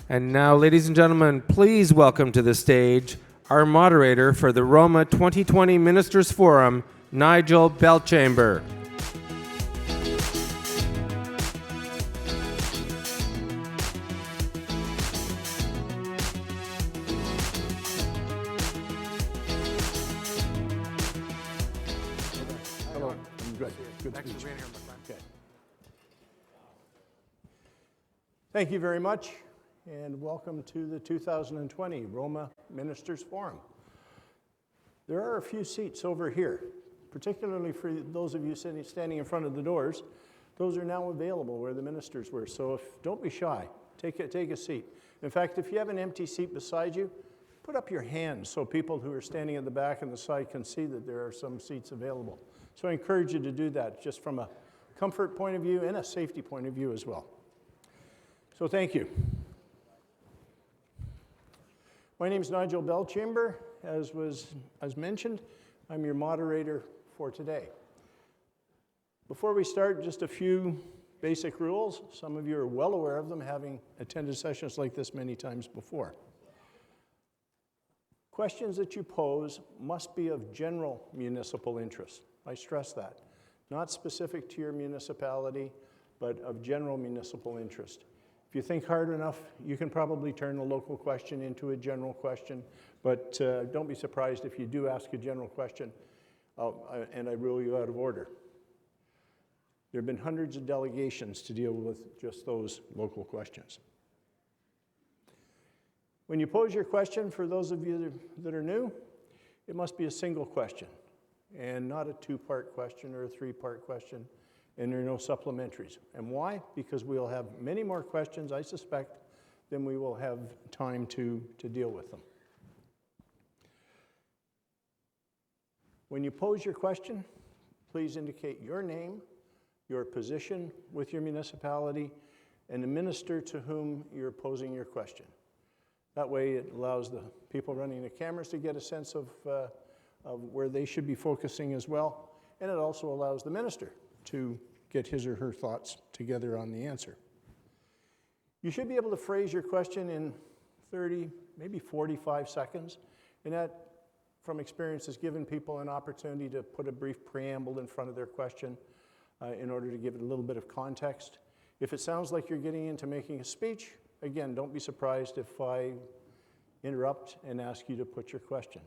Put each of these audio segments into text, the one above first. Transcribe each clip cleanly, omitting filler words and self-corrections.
And now, ladies and gentlemen, please welcome to the stage our moderator for the ROMA 2020 Ministers Forum, Nigel Belchamber. Hello. I'm good. Good Thanks speech. for being here, my friend. Okay. Thank you very much, and welcome to the 2020 Roma Ministers Forum. There are a few seats over here, particularly for those of you standing in front of the doors. Those are now available where the ministers were, so don't be shy. Take a seat. In fact, if you have an empty seat beside you, put up your hand so people who are standing at the back and the side can see that there are some seats available. So I encourage you to do that, just from a comfort point of view and a safety point of view as well. So thank you. My name is Nigel Belchamber. As mentioned, I'm your moderator for today. Before we start, just a few basic rules. Some of you are well aware of them, having attended sessions like this many times before. Questions that you pose must be of general municipal interest. I stress that. Not specific to your municipality, but of general municipal interest. If you think hard enough, you can probably turn a local question into a general question, but don't be surprised if you do ask a general question and I rule you out of order. There have been hundreds of delegations to deal with just those local questions. When you pose your question, for those of you that are new, it must be a single question and not a two-part question or a three-part question, and there are no supplementaries. And why? Because we'll have many more questions, I suspect, than we will have time to deal with them. When you pose your question, please indicate your name, your position with your municipality, and the minister to whom you're posing your question. That way it allows the people running the cameras to get a sense of where they should be focusing as well, and it also allows the minister to get his or her thoughts together on the answer. You should be able to phrase your question in 30, maybe 45 seconds, and that, from experience, has given people an opportunity to put a brief preamble in front of their question in order to give it a little bit of context. If it sounds like you're getting into making a speech, again, don't be surprised if I interrupt and ask you to put your question.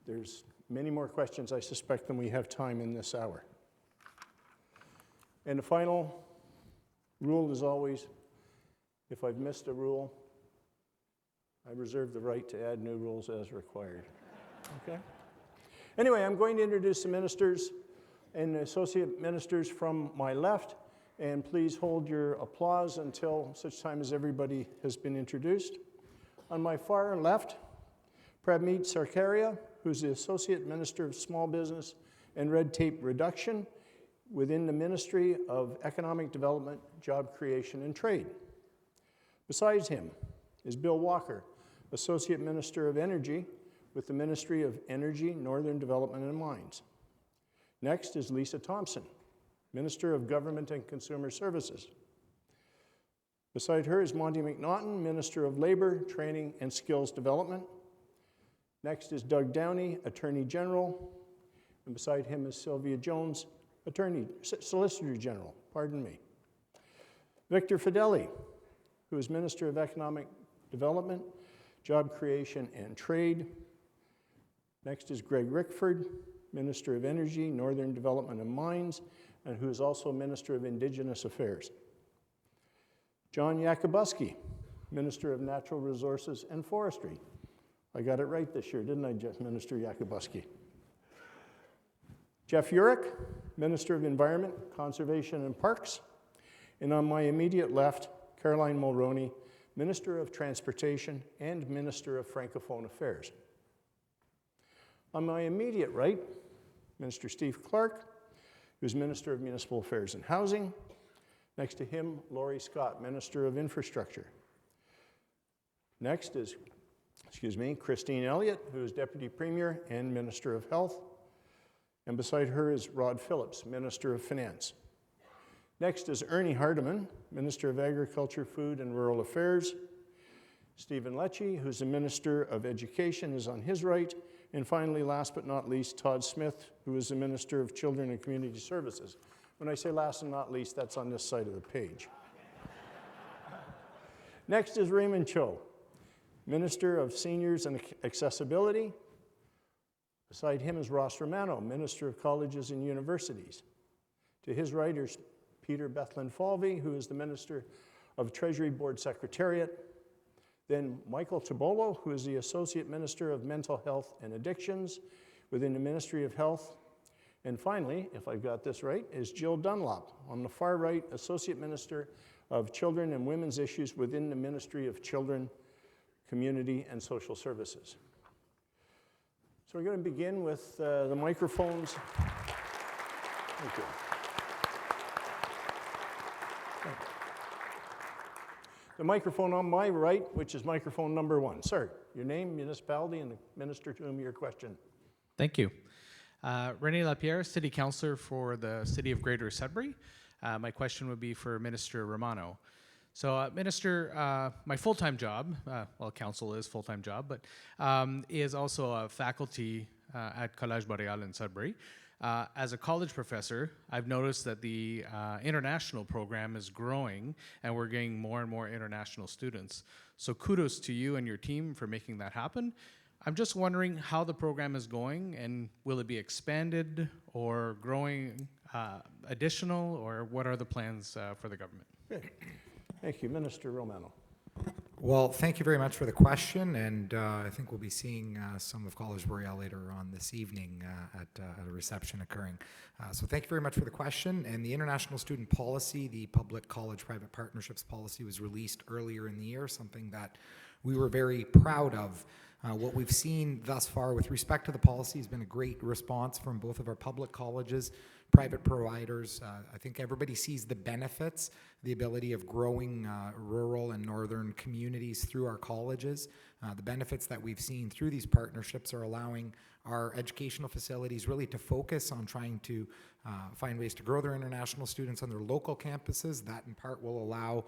There's many more questions, I suspect, than we have time in this hour. And the final rule is always, if I've missed a rule, I reserve the right to add new rules as required. Okay? Anyway, I'm going to introduce the ministers and the associate ministers from my left, and please hold your applause until such time as everybody has been introduced. On my far left, Pramit Sarkaria, who's the Associate Minister of Small Business and Red Tape Reduction within the Ministry of Economic Development, Job Creation, and Trade. Besides him is Bill Walker, Associate Minister of Energy with the Ministry of Energy, Northern Development, and Mines. Next is Lisa Thompson, Minister of Government and Consumer Services. Beside her is Monty McNaughton, Minister of Labor, Training, and Skills Development. Next is Doug Downey, Attorney General, and beside him is Sylvia Jones, Solicitor General, pardon me. Victor Fedeli, who is Minister of Economic Development, Job Creation, and Trade. Next is Greg Rickford, Minister of Energy, Northern Development, and Mines, and who is also Minister of Indigenous Affairs. John Yakubuski, Minister of Natural Resources and Forestry. I got it right this year, didn't I, Minister Yakubuski? Jeff Urich, Minister of Environment, Conservation, and Parks. And on my immediate left, Caroline Mulroney, Minister of Transportation and Minister of Francophone Affairs. On my immediate right, Minister Steve Clark, who's Minister of Municipal Affairs and Housing. Next to him, Laurie Scott, Minister of Infrastructure. Next is, Christine Elliott, who is Deputy Premier and Minister of Health. And beside her is Rod Phillips, Minister of Finance. Next is Ernie Hardeman, Minister of Agriculture, Food and Rural Affairs. Stephen Lecce, who's the Minister of Education, is on his right. And finally, last but not least, Todd Smith, who is the Minister of Children and Community Services. When I say last and not least, that's on this side of the page. Next is Raymond Cho, Minister of Seniors and Accessibility. Beside him is Ross Romano, Minister of Colleges and Universities. To his right is Peter Bethlin-Falvey, who is the Minister of Treasury Board Secretariat. Then Michael Tabolo, who is the Associate Minister of Mental Health and Addictions within the Ministry of Health. And finally, if I've got this right, is Jill Dunlop, on the far right, Associate Minister of Children and Women's Issues within the Ministry of Children, Community, and Social Services. So we're going to begin with the microphones. Thank you. The microphone on my right, which is microphone number 1. Sir, your name, municipality, and the minister to whom your question. Thank you. Rene Lapierre, City Councillor for the City of Greater Sudbury. My question would be for Minister Romano. So, Minister, my full-time job, well, council is full-time job, but is also a faculty at Collège Boréal in Sudbury. As a college professor, I've noticed that the international program is growing and we're getting more and more international students. So kudos to you and your team for making that happen. I'm just wondering how the program is going and will it be expanded or growing additional, or what are the plans for the government? Good. Thank you. Minister Romano. Well, thank you very much for the question, and I think we'll be seeing some of College Boreal later on this evening at a reception occurring. So thank you very much for the question. And the International Student Policy, the Public College-Private Partnerships Policy, was released earlier in the year, something that we were very proud of. What we've seen thus far with respect to the policy has been a great response from both of our public colleges, private providers. I think everybody sees the benefits, the ability of growing rural and northern communities through our colleges. The benefits that we've seen through these partnerships are allowing our educational facilities really to focus on trying to find ways to grow their international students on their local campuses. That in part will allow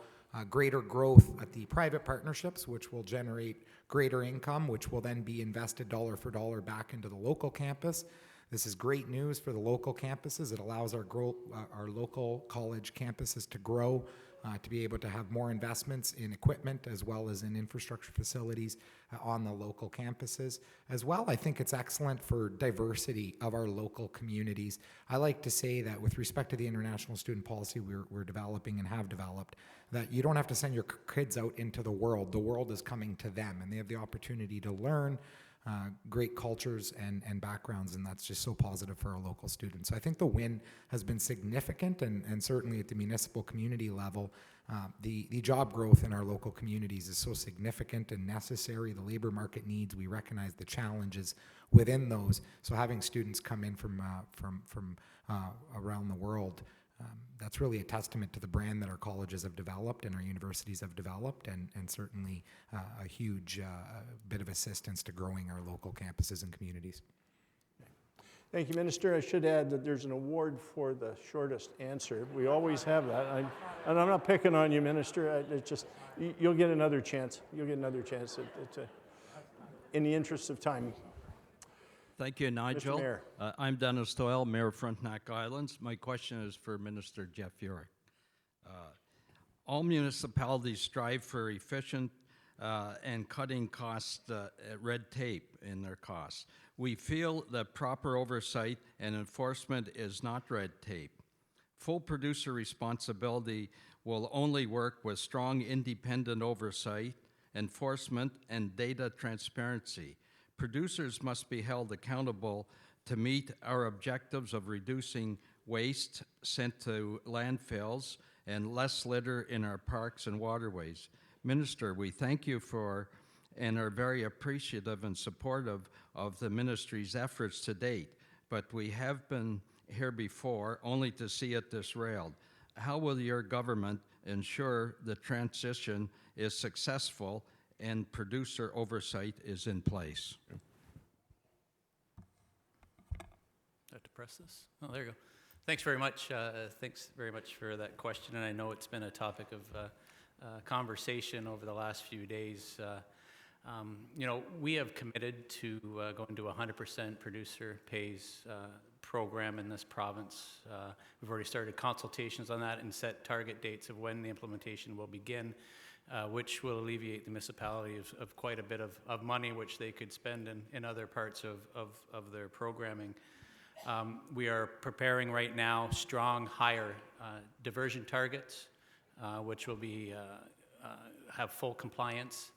greater growth at the private partnerships, which will generate greater income, which will then be invested dollar for dollar back into the local campus. This is great news for the local campuses. It allows our local college campuses to grow, to be able to have more investments in equipment as well as in infrastructure facilities on the local campuses. As well, I think it's excellent for diversity of our local communities. I like to say that with respect to the international student policy we're developing and have developed, that you don't have to send your kids out into the world. The world is coming to them, and they have the opportunity to learn great cultures and backgrounds, and that's just so positive for our local students. So I think the win has been significant, and certainly at the municipal community level, the job growth in our local communities is so significant and necessary. The labor market needs, we recognize the challenges within those. So having students come in from around the world, that's really a testament to the brand that our colleges have developed and our universities have developed, and certainly a huge bit of assistance to growing our local campuses and communities. Thank you, Minister. I should add that there's an award for the shortest answer. We always have that. And I'm not picking on you, Minister. It's just, you'll get another chance. You'll get another chance in the interest of time. Thank you, Nigel. Mr. Mayor. I'm Dennis Doyle, Mayor of Frontenac Islands. My question is for Minister Jeff Urick. All municipalities strive for efficient and cutting cost red tape in their costs. We feel that proper oversight and enforcement is not red tape. Full producer responsibility will only work with strong independent oversight, enforcement, and data transparency. Producers must be held accountable to meet our objectives of reducing waste sent to landfills and less litter in our parks and waterways. Minister, we thank you for and are very appreciative and supportive of the ministry's efforts to date, but we have been here before only to see it disrailed. How will your government ensure the transition is successful and producer oversight is in place? I have to press this? Oh, there you go. Thanks very much. Thanks very much for that question, and I know it's been a topic of conversation over the last few days. We have committed to going to a 100% producer pays program in this province. We've already started consultations on that and set target dates of when the implementation will begin, which will alleviate the municipality of quite a bit of money which they could spend in other parts of their programming. We are preparing right now strong, higher diversion targets, which will be have full compliance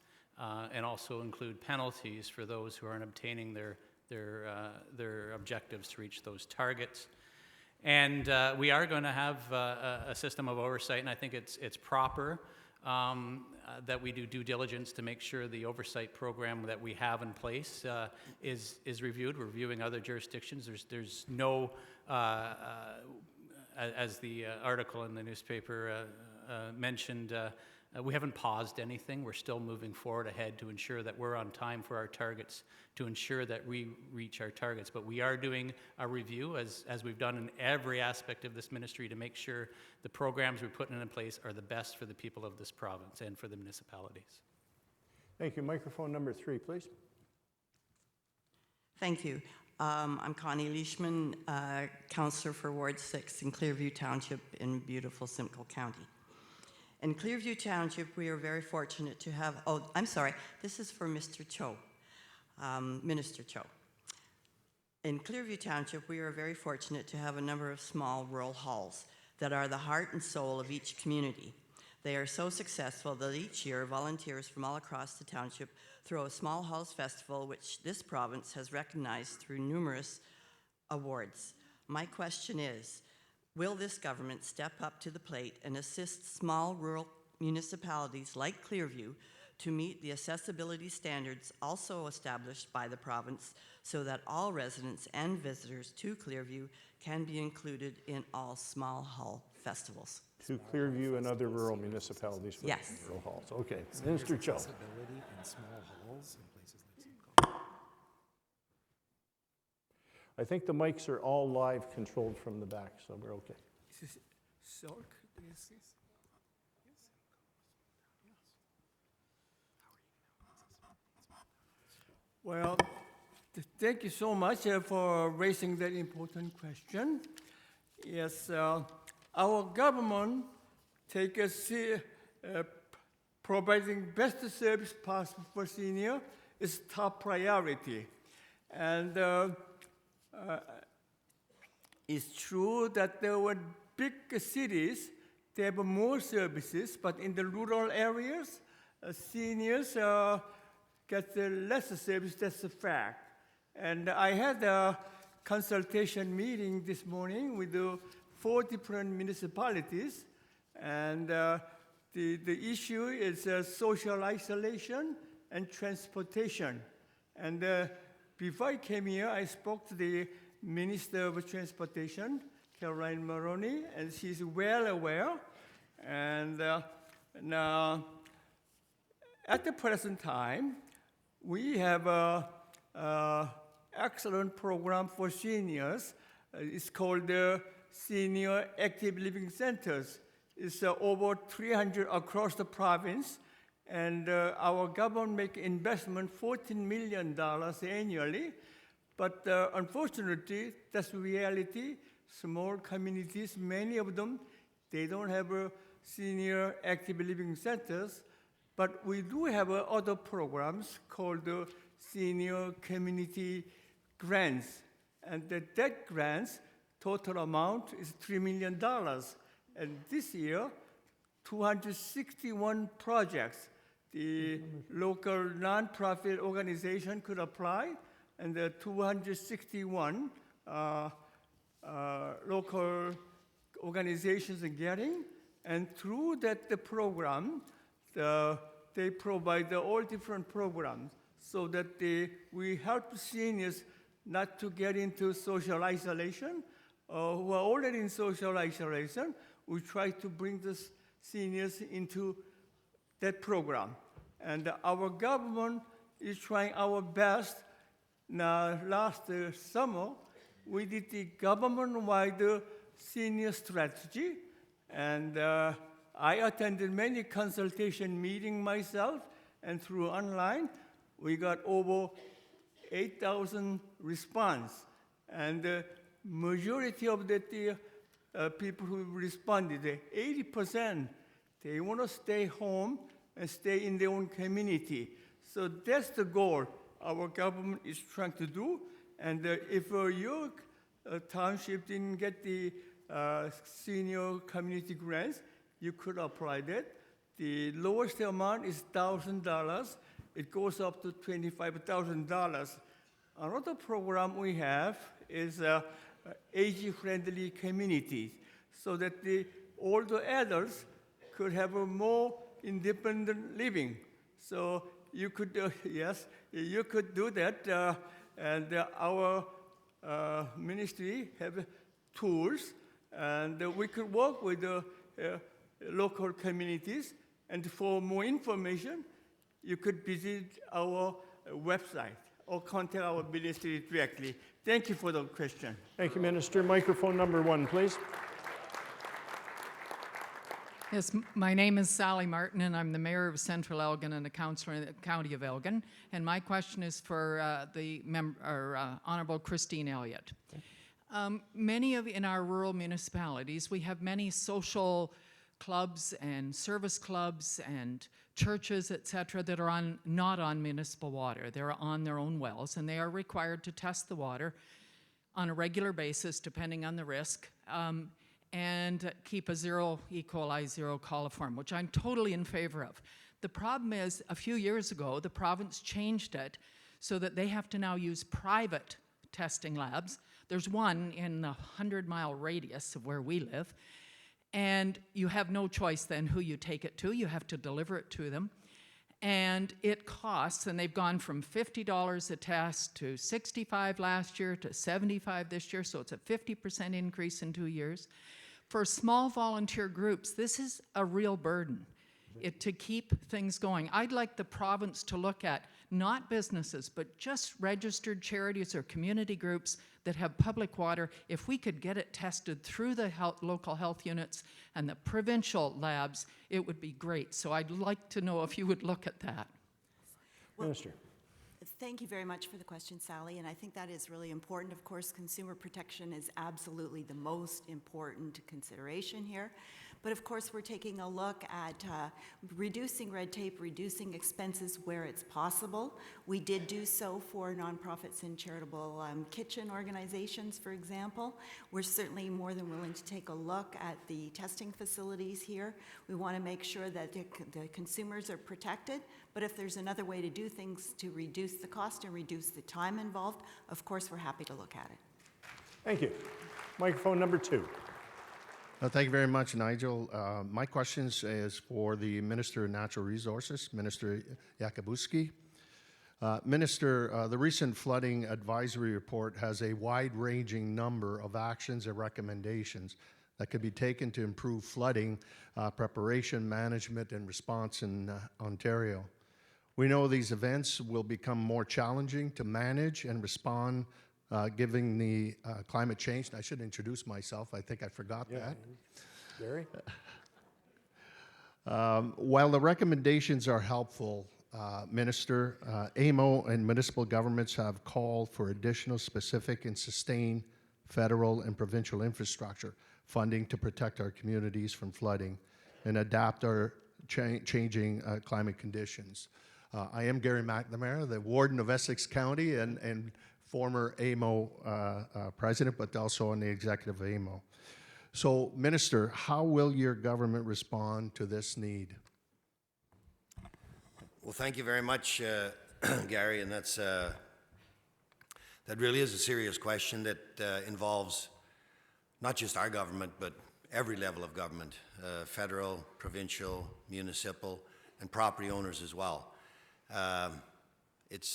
and also include penalties for those who aren't obtaining their objectives to reach those targets. And we are going to have a system of oversight, and I think it's proper that we do due diligence to make sure the oversight program that we have in place is reviewed. We're reviewing other jurisdictions. There's no, as the article in the newspaper mentioned, we haven't paused anything. We're still moving forward ahead to ensure that we're on time for our targets, to ensure that we reach our targets. But we are doing a review, as we've done in every aspect of this ministry, to make sure the programs we're putting in place are the best for the people of this province and for the municipalities. Thank you. Microphone number 3, please. Thank you. I'm Connie Leishman, Councillor for Ward 6 in Clearview Township in beautiful Simcoe County. In Clearview Township, we are very fortunate to have, this is for Mr. Cho, Minister Cho. In Clearview Township, we are very fortunate to have a number of small rural halls that are the heart and soul of each community. They are so successful that each year volunteers from all across the township throw a small halls festival, which this province has recognized through numerous awards. My question is, will this government step up to the plate and assist small rural municipalities like Clearview to meet the accessibility standards also established by the province so that all residents and visitors to Clearview can be included in all small hall festivals? To Clearview and other rural municipalities for Yes. rural halls. Okay, Minister Cho. Accessibility in small halls in places like Simcoe. I think the mics are all live controlled from the back, so we're okay. Well, thank you so much for raising that important question. Yes, our government providing best service possible for senior is top priority. And it's true that there were big cities, they have more services, but in the rural areas, seniors get less service, that's a fact. And I had a consultation meeting this morning with 4 different municipalities, and the issue is social isolation and transportation. And before I came here, I spoke to the Minister of Transportation, Caroline Maroney, and she's well aware. And now, at the present time, we have an excellent program for seniors. It's called the Senior Active Living Centers. It's over 300 across the province, and our government make investment $14 million annually. But unfortunately, that's reality. Small communities, many of them, they don't have senior active living centers. But we do have other programs called senior community grants. And that grants, total amount is $3 million. And this year, 261 projects. The local nonprofit organization could apply, and the 261 local organizations are getting. And through the program, they provide all different programs so that we help seniors not to get into social isolation, who are already in social isolation. We try to bring the seniors into that program. And our government is trying our best. Now, last summer, we did the government-wide senior strategy, and I attended many consultation meetings myself, and through online, we got over 8,000 response, and the majority of the people who responded, 80%, they want to stay home and stay in their own community. So that's the goal our government is trying to do. And if your township didn't get the senior community grants, you could apply that. The lowest amount is $1,000. It goes up to $25,000. Another program we have is age-friendly communities, so that the older adults could have a more independent living. So you could, yes, you could do that, and our ministry have tools, and we could work with the local communities. And for more information, you could visit our website or contact our ministry directly. Thank you for the question. Thank you, Minister. Microphone number 1, please. Yes, my name is Sally Martin, and I'm the mayor of Central Elgin and a councillor in the county of Elgin. And my question is for the Honourable Christine Elliott. Many in our rural municipalities, we have many social clubs and service clubs and churches, etc., that are not on municipal water. They're on their own wells, and they are required to test the water on a regular basis, depending on the risk. And keep a zero E. coli, zero coliform, which I'm totally in favor of. The problem is, a few years ago, the province changed it so that they have to now use private testing labs. There's one in the 100-mile radius of where we live, and you have no choice then who you take it to. You have to deliver it to them. And it costs, and they've gone from $50 a test to $65 last year to $75 this year, so it's a 50% increase in 2 years. For small volunteer groups, this is a real burden to keep things going. I'd like the province to look at not businesses, but just registered charities or community groups that have public water. If we could get it tested through the local health units and the provincial labs, it would be great. So I'd like to know if you would look at that. Minister. Thank you very much for the question, Sally, and I think that is really important. Of course, consumer protection is absolutely the most important consideration here. But of course, we're taking a look at reducing red tape, reducing expenses where it's possible. We did do so for nonprofits and charitable kitchen organizations, for example. We're certainly more than willing to take a look at the testing facilities here. We want to make sure that the consumers are protected, but if there's another way to do things to reduce the cost and reduce the time involved, of course, we're happy to look at it. Thank you. Microphone number 2. Thank you very much, Nigel. My question is for the Minister of Natural Resources, Minister Yakabuski. Minister, the recent flooding advisory report has a wide-ranging number of actions and recommendations that could be taken to improve flooding preparation, management, and response in Ontario. We know these events will become more challenging to manage and respond given the climate change. And I should introduce myself. I think I forgot that. Gary? While the recommendations are helpful, Minister, AMO and municipal governments have called for additional specific and sustained federal and provincial infrastructure funding to protect our communities from flooding and adapt our changing climate conditions. I am Gary McNamara, the Warden of Essex County and former AMO president, but also on the executive of AMO. So, Minister, how will your government respond to this need? Well, thank you very much, Gary, and that really is a serious question that involves not just our government, but every level of government, federal, provincial, municipal, and property owners as well. It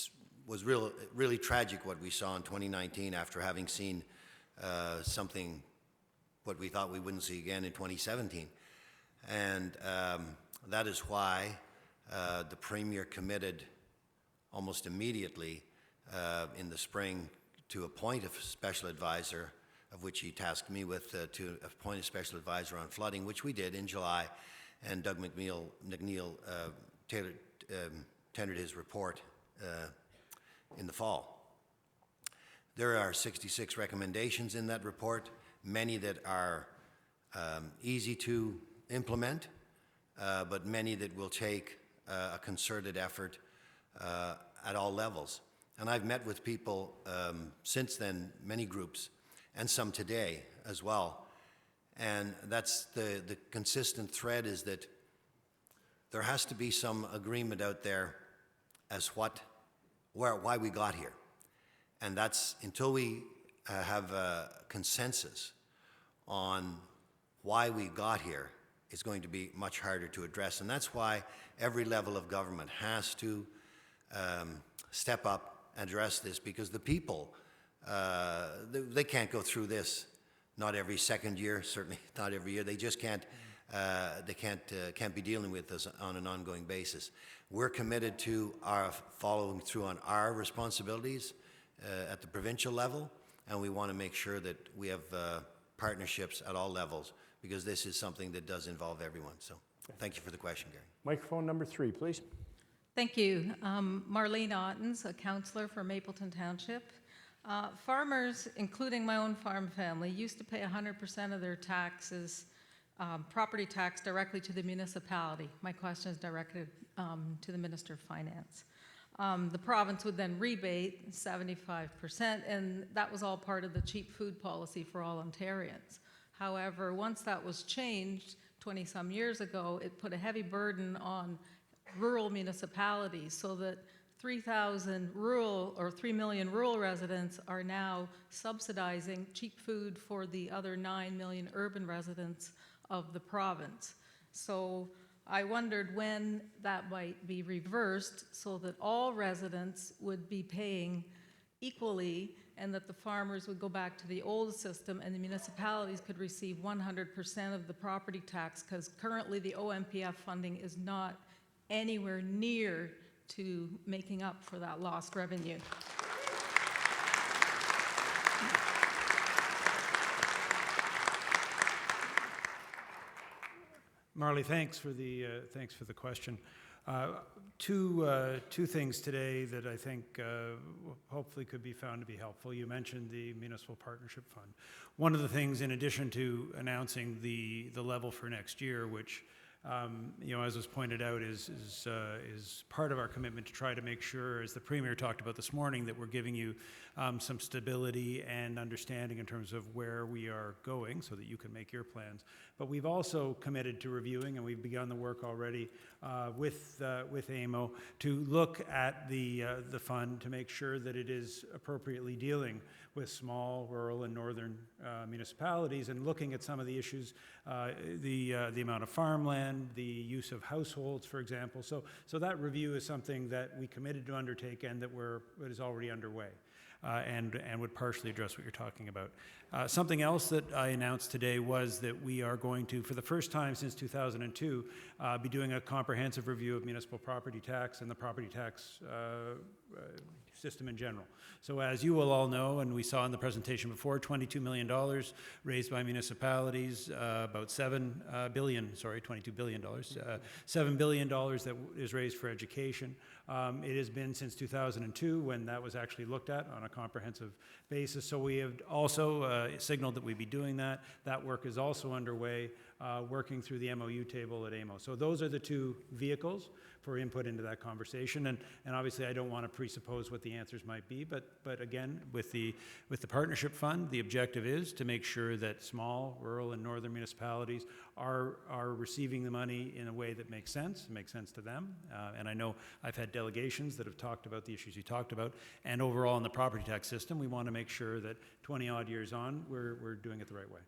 was really tragic what we saw in 2019 after having seen something what we thought we wouldn't see again in 2017. And that is why the Premier committed almost immediately in the spring to appoint a special advisor of which he tasked me with to appoint a special advisor on flooding, which we did in July, and Doug McNeil tendered his report in the fall. There are 66 recommendations in that report, many that are easy to implement, but many that will take a concerted effort at all levels. And I've met with people since then, many groups, and some today as well. And that's the consistent thread, is that there has to be some agreement out there as why we got here. And that's until we have a consensus on why we got here, it's going to be much harder to address. And that's why every level of government has to step up and address this, because the people, they can't go through this, not every second year, certainly not every year. They just can't, can't be dealing with this on an ongoing basis. We're committed to our following through on our responsibilities at the provincial level, and we want to make sure that we have partnerships at all levels, because this is something that does involve everyone. So thank you for the question, Gary. Microphone number 3, please. Thank you. Marlene Ottens, a councillor for Mapleton Township. Farmers, including my own farm family, used to pay 100% of their taxes, property tax, directly to the municipality. My question is directed to the Minister of Finance. The province would then rebate 75%, and that was all part of the cheap food policy for all Ontarians. However, once that was changed 20-some years ago, it put a heavy burden on rural municipalities, so that 3,000 rural or 3 million rural residents are now subsidizing cheap food for the other 9 million urban residents of the province. So I wondered when that might be reversed so that all residents would be paying equally, and that the farmers would go back to the old system and the municipalities could receive 100% of the property tax, because currently the OMPF funding is not anywhere near to making up for that lost revenue. Marley, thanks for the question. Two things today that I think hopefully could be found to be helpful. You mentioned the Municipal Partnership Fund. One of the things, in addition to announcing the level for next year, which as was pointed out, is part of our commitment to try to make sure, as the Premier talked about this morning, that we're giving you some stability and understanding in terms of where we are going, so that you can make your plans. But we've also committed to reviewing, and we've begun the work already with AMO to look at the fund to make sure that it is appropriately dealing with small, rural, and northern municipalities, and looking at some of the issues, the amount of farmland, the use of households, for example. So that review is something that we committed to undertake, and that is already underway, and would partially address what you're talking about. Something else that I announced today was that we are going to, for the first time since 2002, be doing a comprehensive review of municipal property tax and the property tax system in general. So as you will all know, and we saw in the presentation before, $22 million raised by municipalities, about $22 billion, $7 billion that is raised for education. It has been since 2002 when that was actually looked at on a comprehensive basis. So we have also signaled that we'd be doing that. That work is also underway, working through the MOU table at AMO. So those are the two vehicles for input into that conversation. And obviously I don't want to presuppose what the answers might be, but again, with the Partnership Fund, the objective is to make sure that small, rural, and northern municipalities are receiving the money in a way that makes sense to them. And I know I've had delegations that have talked about the issues you talked about. And overall in the property tax system, we want to make sure that 20 odd years on, we're doing it the right way.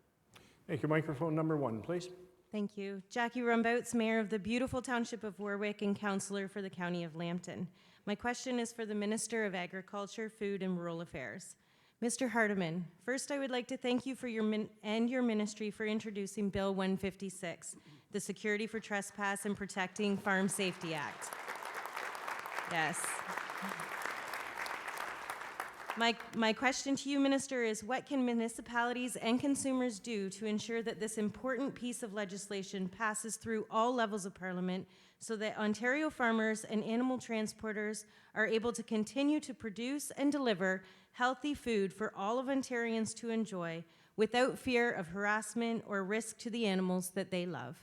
Thank you. Microphone number 1, please. Thank you. Jackie Rumbouts, Mayor of the beautiful Township of Warwick and Councillor for the County of Lambton. My question is for the Minister of Agriculture, Food and Rural Affairs. Mr. Hardeman, first I would like to thank you for your ministry for introducing Bill 156, the Security for Trespass and Protecting Farm Safety Act. Yes. My question to you, Minister, is what can municipalities and consumers do to ensure that this important piece of legislation passes through all levels of Parliament so that Ontario farmers and animal transporters are able to continue to produce and deliver healthy food for all of Ontarians to enjoy without fear of harassment or risk to the animals that they love?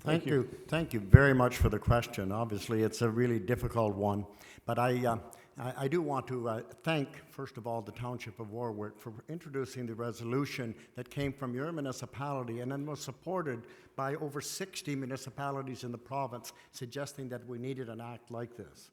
Thank you. Thank you very much for the question. Obviously, it's a really difficult one, but I do want to thank, first of all, the Township of Warwick for introducing the resolution that came from your municipality and then was supported by over 60 municipalities in the province, suggesting that we needed an act like this.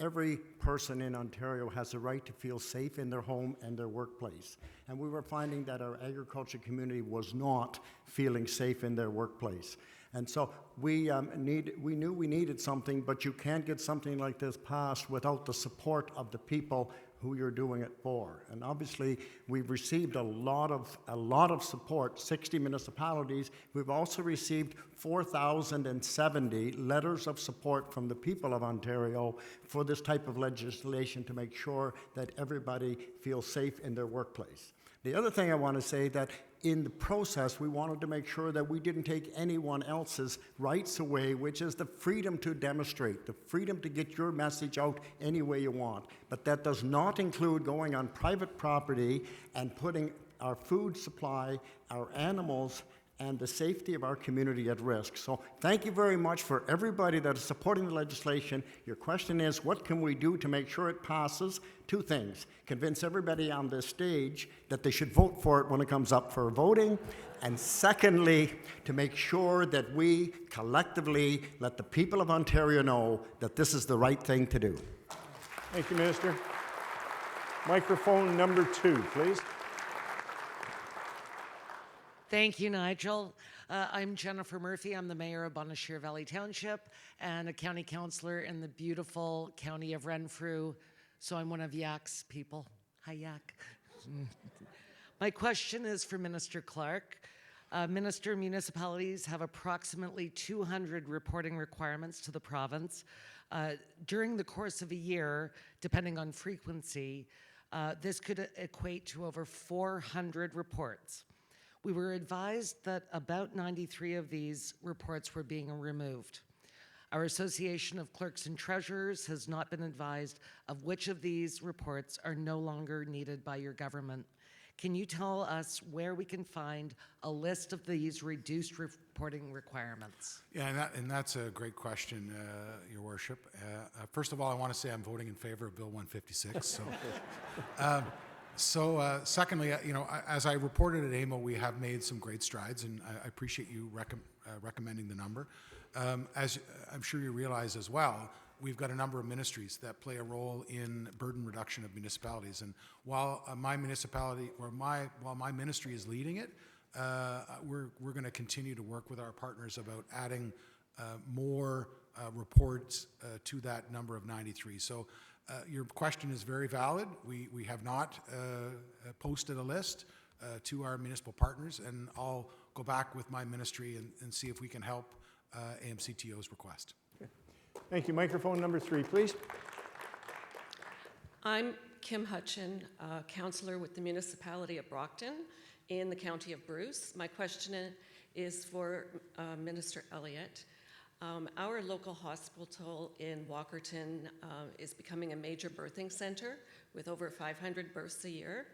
Every person in Ontario has a right to feel safe in their home and their workplace. And we were finding that our agriculture community was not feeling safe in their workplace. And so we knew we needed something, but you can't get something like this passed without the support of the people who you're doing it for. And obviously, we've received a lot of support, 60 municipalities. We've also received 4,070 letters of support from the people of Ontario for this type of legislation to make sure that everybody feels safe in their workplace. The other thing I want to say that in the process, we wanted to make sure that we didn't take anyone else's rights away, which is the freedom to demonstrate, the freedom to get your message out any way you want. But that does not include going on private property and putting our food supply, our animals, and the safety of our community at risk. So thank you very much for everybody that is supporting the legislation. Your question is, what can we do to make sure it passes? Two things. Convince everybody on this stage that they should vote for it when it comes up for voting. And secondly, to make sure that we collectively let the people of Ontario know that this is the right thing to do. Thank you, Minister. Microphone number 2, please. Thank you, Nigel. I'm Jennifer Murphy. I'm the mayor of Bonashir Valley Township and a county councillor in the beautiful county of Renfrew. So I'm one of Yak's people. Hi, Yak. My question is for Minister Clark. Minister, municipalities have approximately 200 reporting requirements to the province. During the course of a year, depending on frequency, this could equate to over 400 reports. We were advised that about 93 of these reports were being removed. Our Association of Clerks and Treasurers has not been advised of which of these reports are no longer needed by your government. Can you tell us where we can find a list of these reduced reporting requirements? Yeah, and that's a great question, Your Worship. First of all, I want to say I'm voting in favor of Bill 156. Secondly, as I reported at AMO, we have made some great strides, and I appreciate you recommending the number. As I'm sure you realize as well, we've got a number of ministries that play a role in burden reduction of municipalities. And while my municipality, or while my ministry is leading it, we're going to continue to work with our partners about adding more reports to that number of 93. So your question is very valid. We have not posted a list to our municipal partners, and I'll go back with my ministry and see if we can help AMCTO's request. Okay. Thank you. Microphone number 3, please. I'm Kim Hutchin, councillor with the municipality of Brockton in the county of Bruce. My question is for Minister Elliott. Our local hospital in Walkerton is becoming a major birthing center with over 500 births a year.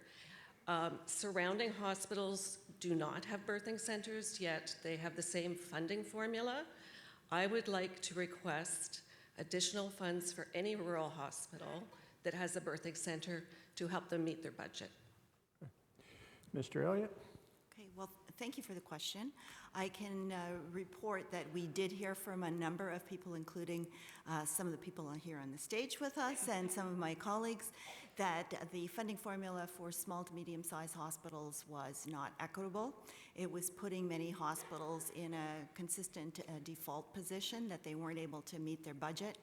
Surrounding hospitals do not have birthing centers, yet they have the same funding formula. I would like to request additional funds for any rural hospital that has a birthing center to help them meet their budget. Mr. Elliott? Okay, well, thank you for the question. I can report that we did hear from a number of people, including some of the people here on the stage with us and some of my colleagues, that the funding formula for small to medium-sized hospitals was not equitable. It was putting many hospitals in a consistent default position, that they weren't able to meet their budget,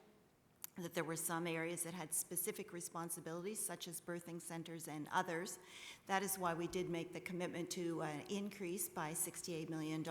that there were some areas that had specific responsibilities, such as birthing centers and others. That is why we did make the commitment to increase by $68 million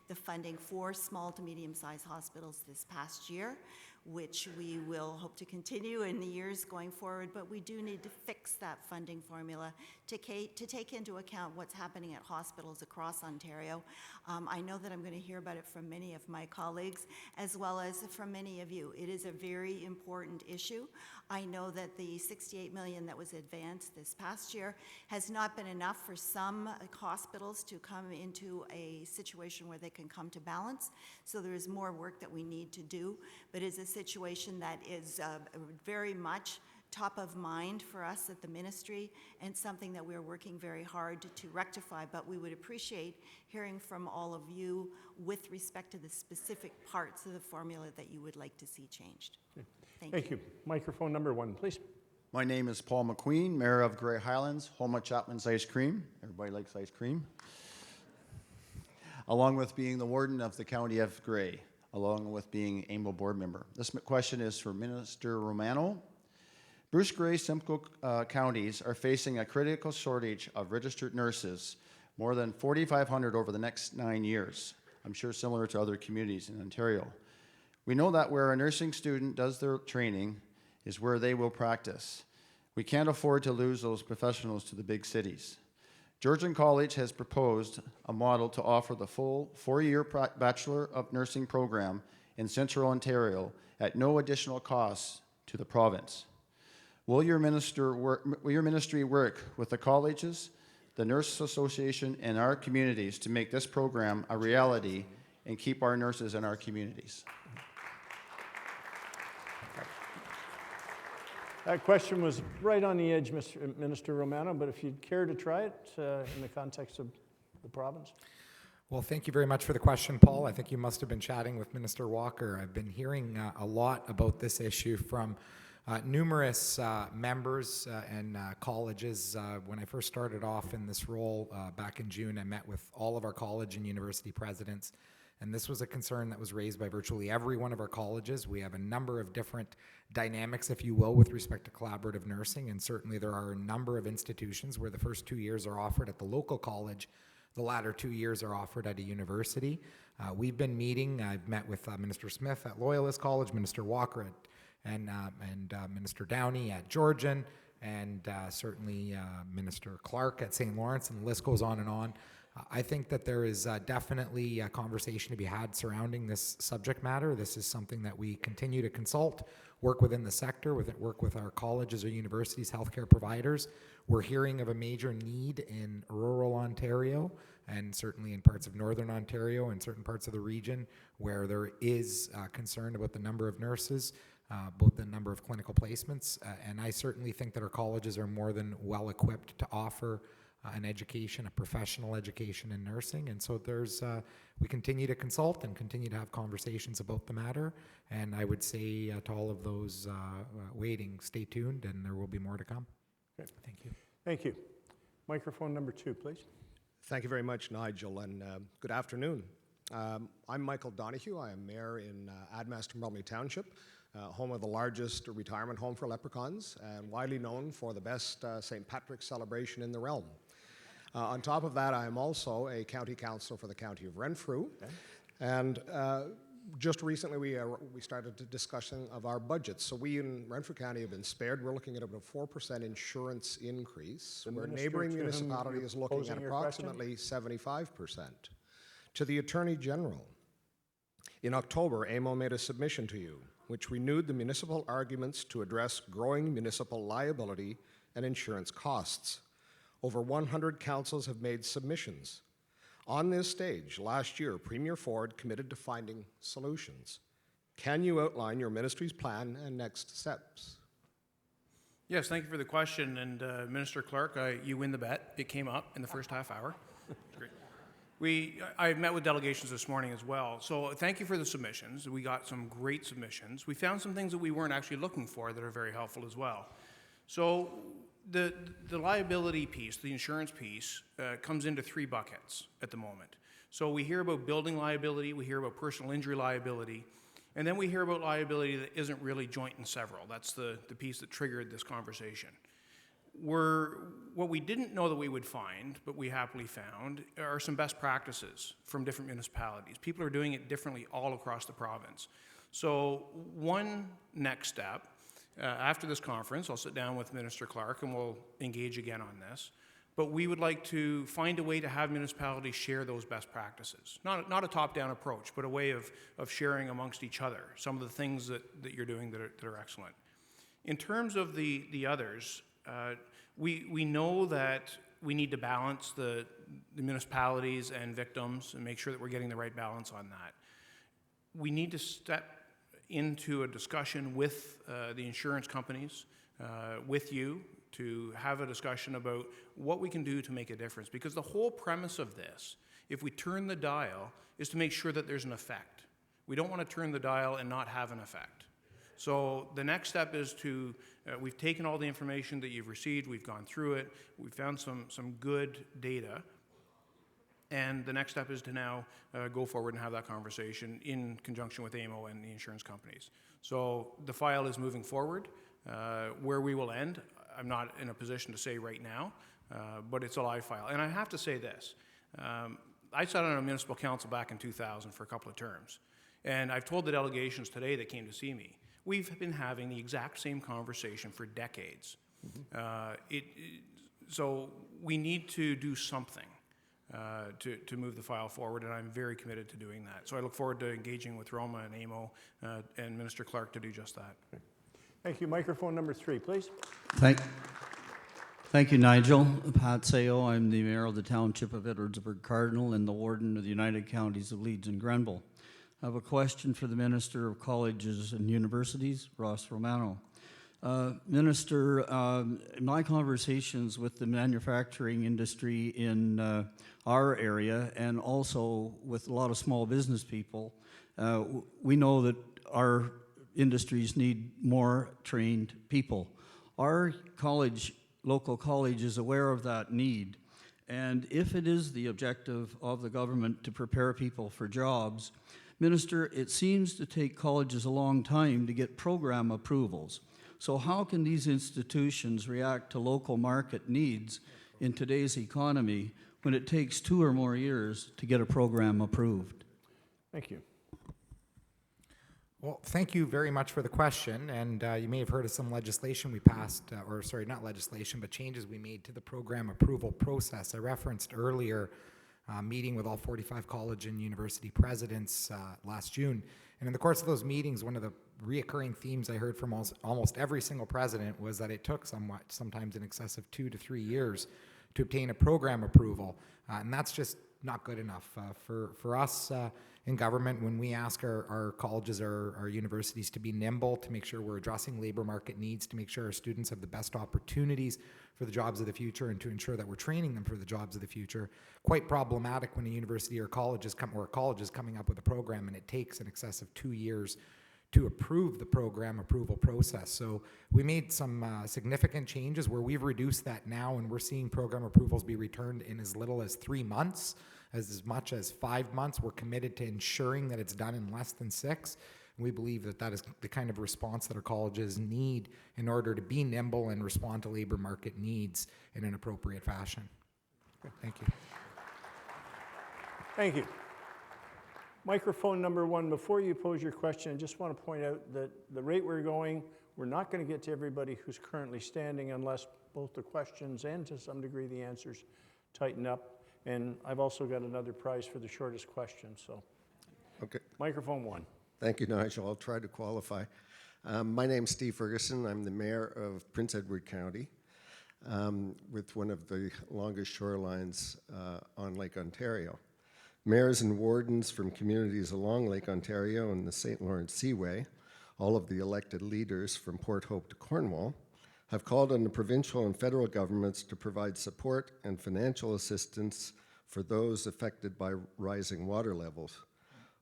the funding for small to medium-sized hospitals this past year, which we will hope to continue in the years going forward, but we do need to fix that funding formula to take into account what's happening at hospitals across Ontario. I know that I'm going to hear about it from many of my colleagues, as well as from many of you. It is a very important issue. I know that the $68 million that was advanced this past year has not been enough for some hospitals to come into a situation where they can come to balance. So there is more work that we need to do, but it's a situation that is very much top of mind for us at the ministry and something that we're working very hard to rectify, but we would appreciate hearing from all of you with respect to the specific parts of the formula that you would like to see changed. Thank you. Microphone number 1, please. My name is Paul McQueen, Mayor of Grey Highlands, home of Chapman's Ice Cream. Everybody likes ice cream. Along with being the warden of the County of Grey, along with being AMO board member. This question is for Minister Romano. Bruce Grey, Simcoe counties are facing a critical shortage of registered nurses, more than 4,500 over the next 9 years. I'm sure similar to other communities in Ontario. We know that where a nursing student does their training is where they will practice. We can't afford to lose those professionals to the big cities. Georgian College has proposed a model to offer the full 4-year Bachelor of Nursing program in Central Ontario at no additional cost to the province. Will your ministry work with the colleges, the Nurse Association, and our communities to make this program a reality and keep our nurses in our communities? That question was right on the edge, Mr. Minister Romano, but if you'd care to try it in the context of the province. Well, thank you very much for the question, Paul. I think you must have been chatting with Minister Walker. I've been hearing a lot about this issue from numerous members and colleges. When I first started off in this role back in June, I met with all of our college and university presidents, and this was a concern that was raised by virtually every one of our colleges. We have a number of different dynamics, if you will, with respect to collaborative nursing, and certainly there are a number of institutions where the first 2 years are offered at the local college, the latter 2 years are offered at a university. We've been meeting. I've met with Minister Smith at Loyalist College, Minister Walker at and Minister Downey at Georgian, and certainly Minister Clark at St. Lawrence, and the list goes on and on. I think that there is definitely a conversation to be had surrounding this subject matter. This is something that we continue to consult, work within the sector, work with our colleges or universities, healthcare providers. We're hearing of a major need in rural Ontario and certainly in parts of northern Ontario and certain parts of the region where there is concern about the number of nurses, both the number of clinical placements, and I certainly think that our colleges are more than well equipped to offer an education, a professional education in nursing, and so we continue to consult and continue to have conversations about the matter, and I would say to all of those waiting, stay tuned, and there will be more to come. Okay. Thank you. Thank you. Microphone number 2, please. Thank you very much, Nigel, and good afternoon. I'm Michael Donahue. I am mayor in Admaston Bromley Township, home of the largest retirement home for leprechauns and widely known for the best St. Patrick's celebration in the realm. On top of that, I am also a county councillor for the county of Renfrew, and just recently we started a discussion of our budgets. So we in Renfrew County have been spared. We're looking at about a 4% insurance increase, where neighboring municipality is looking at approximately 75%. To the Attorney General, in October, AMO made a submission to you, which renewed the municipal arguments to address growing municipal liability and insurance costs. Over 100 councils have made submissions. On this stage, last year, Premier Ford committed to finding solutions. Can you outline your ministry's plan and next steps? Yes, thank you for the question. And Minister Clark, you win the bet. It came up in the first half hour. Great. I met with delegations this morning as well. So thank you for the submissions. We got some great submissions. We found some things that we weren't actually looking for that are very helpful as well. So the liability piece, the insurance piece, comes into 3 buckets at the moment. So we hear about building liability, we hear about personal injury liability, and then we hear about liability that isn't really joint and several. That's the piece that triggered this conversation. what we didn't know that we would find, but we happily found, are some best practices from different municipalities. People are doing it differently all across the province. So one next step, after this conference, I'll sit down with Minister Clark and we'll engage again on this. But we would like to find a way to have municipalities share those best practices. Not a top-down approach, but a way of sharing amongst each other some of the things that you're doing that are excellent. In terms of the others, we know that we need to balance the municipalities and victims and make sure that we're getting the right balance on that. We need to step into a discussion with the insurance companies, with you, to have a discussion about what we can do to make a difference. Because the whole premise of this, if we turn the dial, is to make sure that there's an effect. We don't want to turn the dial and not have an effect. So the next step is to, we've taken all the information that you've received, we've gone through it, we've found some good data, and the next step is to now go forward and have that conversation in conjunction with AMO and the insurance companies. So the file is moving forward. Where we will end, I'm not in a position to say right now, but it's a live file. And I have to say this, I sat on a municipal council back in 2000 for a couple of terms, and I've told the delegations today that came to see me, we've been having the exact same conversation for decades. So we need to do something to move the file forward, and I'm very committed to doing that. So I look forward to engaging with ROMA and AMO and Minister Clark to do just that. Thank you. Microphone number 3, please. Thank you, Nigel. Pat Sayo, I'm the Mayor of the Township of Edwardsburg Cardinal and the Warden of the United Counties of Leeds and Grenville. I have a question for the Minister of Colleges and Universities, Ross Romano. Minister, in my conversations with the manufacturing industry in our area and also with a lot of small business people, we know that our industries need more trained people. Our college, local college, is aware of that need, and if it is the objective of the government to prepare people for jobs, Minister, it seems to take colleges a long time to get program approvals. So how can these institutions react to local market needs in today's economy when it takes 2 or more years to get a program approved? Thank you. Well, thank you very much for the question, and you may have heard of some legislation we passed, or sorry, not legislation, but changes we made to the program approval process. I referenced earlier meeting with all 45 college and university presidents last June, and in the course of those meetings, one of the reoccurring themes I heard from almost every single president was that it took sometimes in excess of 2 to 3 years to obtain a program approval, and that's just not good enough. For us in government, when we ask our colleges, our universities to be nimble, to make sure we're addressing labor market needs, to make sure our students have the best opportunities for the jobs of the future, and to ensure that we're training them for the jobs of the future, quite problematic when a university or college is coming up with a program and it takes in excess of 2 years to approve the program approval process. So we made some significant changes where we've reduced that now, and we're seeing program approvals be returned in as little as 3 months, as much as 5 months. We're committed to ensuring that it's done in less than 6. And we believe that that is the kind of response that our colleges need in order to be nimble and respond to labor market needs in an appropriate fashion. Thank you. Thank you. Microphone number 1, before you pose your question, I just want to point out that the rate we're going, we're not going to get to everybody who's currently standing unless both the questions and to some degree the answers tighten up. And I've also got another prize for the shortest question, so. Okay. Microphone 1. Thank you, Nigel. I'll try to qualify. My name's Steve Ferguson. I'm the mayor of Prince Edward County with one of the longest shorelines on Lake Ontario. Mayors and wardens from communities along Lake Ontario and the St. Lawrence Seaway, all of the elected leaders from Port Hope to Cornwall, have called on the provincial and federal governments to provide support and financial assistance for those affected by rising water levels.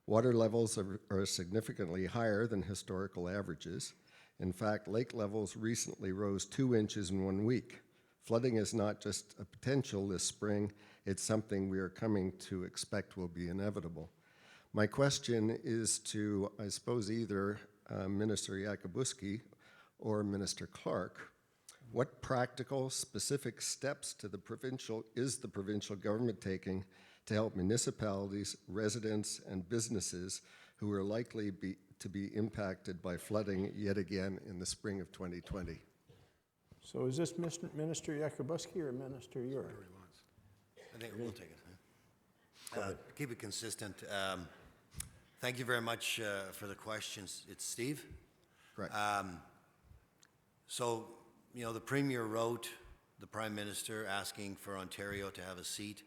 Water levels are significantly higher than historical averages. In fact, lake levels recently rose 2 inches in 1 week. Flooding is not just a potential this spring, it's something we are coming to expect will be inevitable. My question is to, I suppose, either Minister Yakabuski or Minister Clark. What practical, specific steps is the provincial government taking to help municipalities, residents, and businesses who are likely to be impacted by flooding yet again in the spring of 2020? So is this Minister Yakubuski or Minister Ure? I think we'll take it. Keep it consistent. Thank you very much for the questions. It's Steve? Correct. So, you know, the Premier wrote the Prime Minister asking for Ontario to have a seat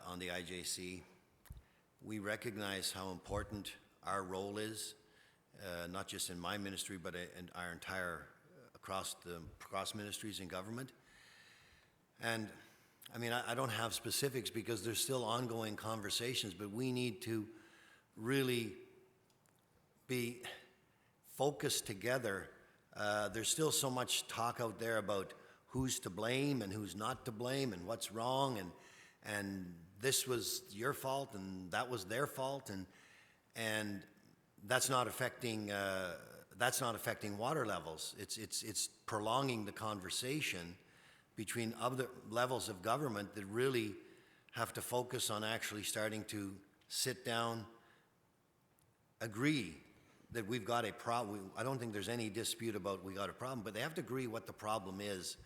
on the IJC. We recognize how important our role is, not just in my ministry, but in our entire, across ministries in government. And I mean, I don't have specifics because there's still ongoing conversations, but we need to really be focused together. There's still so much talk out there about who's to blame and who's not to blame and what's wrong and this was your fault and that was their fault and that's not affecting water levels. It's prolonging the conversation between other levels of government that really have to focus on actually starting to sit down, agree that we've got a problem. I don't think there's any dispute about we got a problem, but they have to agree what the problem is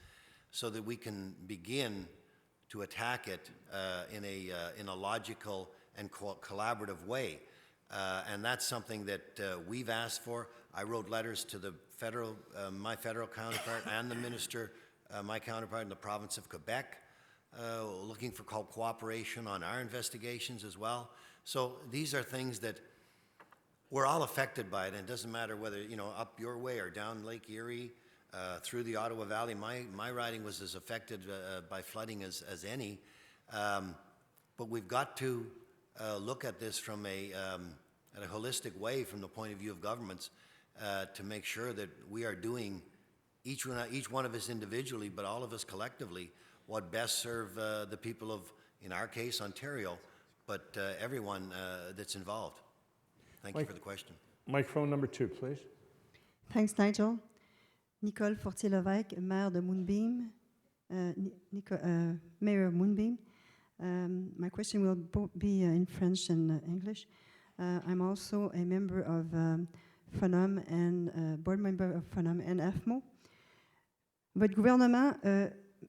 so that we can begin to attack it in a logical and collaborative way. And that's something that we've asked for. I wrote letters to the federal, my federal counterpart and the minister, my counterpart in the province of Quebec, looking for cooperation on our investigations as well. So these are things that we're all affected by it, and it doesn't matter whether, you know, up your way or down Lake Erie, through the Ottawa Valley. My riding was as affected by flooding as any. But we've got to look at this from at a holistic way from the point of view of governments to make sure that we are doing, each one of us individually, but all of us collectively, what best serve the people of, in our case, Ontario, but everyone that's involved. Thank you for the question. Microphone number 2, please. Thanks, Nigel. Nicole Fortier-Levesque, maire de Moonbeam. Mayor of Moonbeam. My question will both be in French and English. I'm also a member of FONOM and board member of FONOM and AFMO. Votre gouvernement,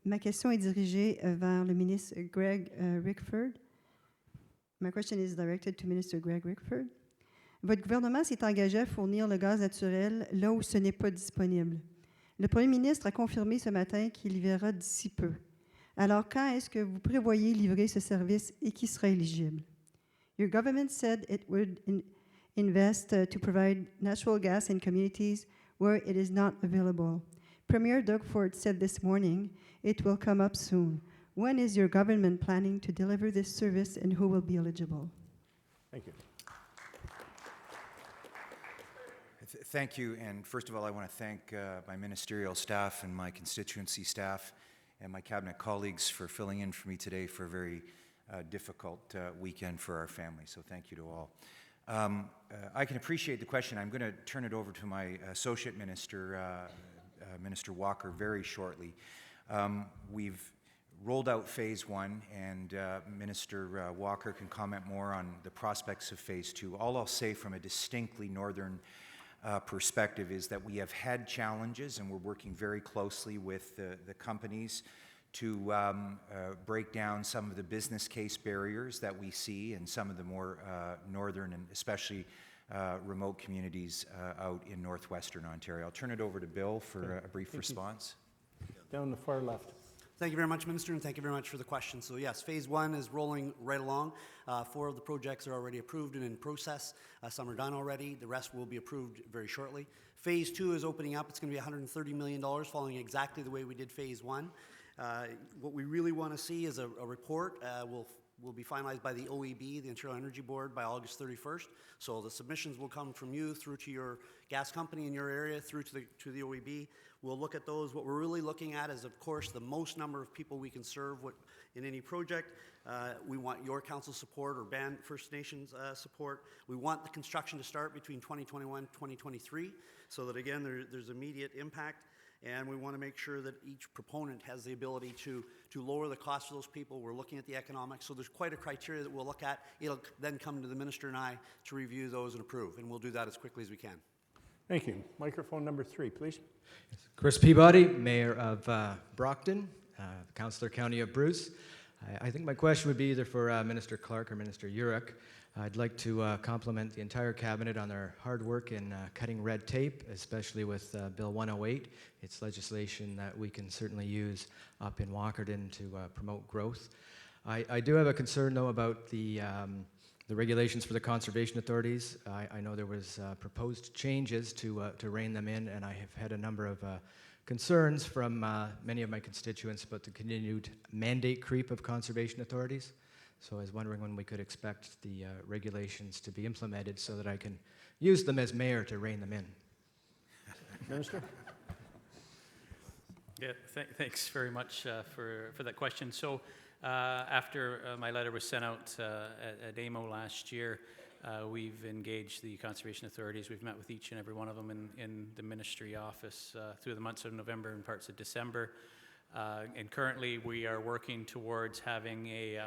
ma question est dirigée vers le ministre Greg Rickford. My question is directed to Minister Greg Rickford. Votre gouvernement s'est engagé à fournir le gaz naturel là où ce n'est pas disponible. Le premier ministre a confirmé ce matin qu'il livrera d'ici peu. Alors, quand est-ce que vous prévoyez livrer ce service et qui sera éligible? Your government said it would invest to provide natural gas in communities where it is not available. Premier Doug Ford said this morning it will come up soon. When is your government planning to deliver this service and who will be eligible? Thank you. Thank you, and first of all, I want to thank my ministerial staff and my constituency staff and my cabinet colleagues for filling in for me today for a very difficult weekend for our family, so thank you to all. I can appreciate the question. I'm going to turn it over to my associate minister, Minister Walker, very shortly. We've rolled out Phase 1, and Minister Walker can comment more on the prospects of Phase 2. All I'll say from a distinctly northern perspective is that we have had challenges, and we're working very closely with the companies to break down some of the business case barriers that we see in some of the more northern and especially remote communities out in northwestern Ontario. I'll turn it over to Bill for a brief response. Down the far left. Thank you very much, Minister, and thank you very much for the question. So yes, Phase 1 is rolling right along. 4 of the projects are already approved and in process. Some are done already. The rest will be approved very shortly. Phase 2 is opening up. It's going to be $130 million, following exactly the way we did Phase 1. What we really want to see is a report. Will be finalized by the OEB, the Ontario Energy Board, by August 31st. So the submissions will come from you through to your gas company in your area, through to the OEB. We'll look at those. What we're really looking at is, of course, the most number of people we can serve in any project. We want your council support or Band First Nations support. We want the construction to start between 2021 and 2023 so that, again, there's immediate impact. and we want to make sure that each proponent has the ability to lower the cost for those people. We're looking at the economics, so there's quite a criteria that we'll look at. It'll then come to the minister and I to review those and approve, and we'll do that as quickly as we can. Thank you. Microphone number 3, please. Chris Peabody, Mayor of Brockton, Councillor County of Bruce. I think my question would be either for Minister Clark or Minister Urick. I'd like to compliment the entire cabinet on their hard work in cutting red tape, especially with Bill 108. It's legislation that we can certainly use up in Walkerton to promote growth. I do have a concern, though, about the regulations for the conservation authorities. I know there was proposed changes to rein them in, and I have had a number of concerns from many of my constituents about the continued mandate creep of conservation authorities. So I was wondering when we could expect the regulations to be implemented so that I can use them as mayor to rein them in. Minister? Yeah, thanks very much for that question. So after my letter was sent out at AMO last year, we've engaged the conservation authorities. We've met with each and every one of them in the ministry office through the months of November and parts of December. And currently we are working towards having a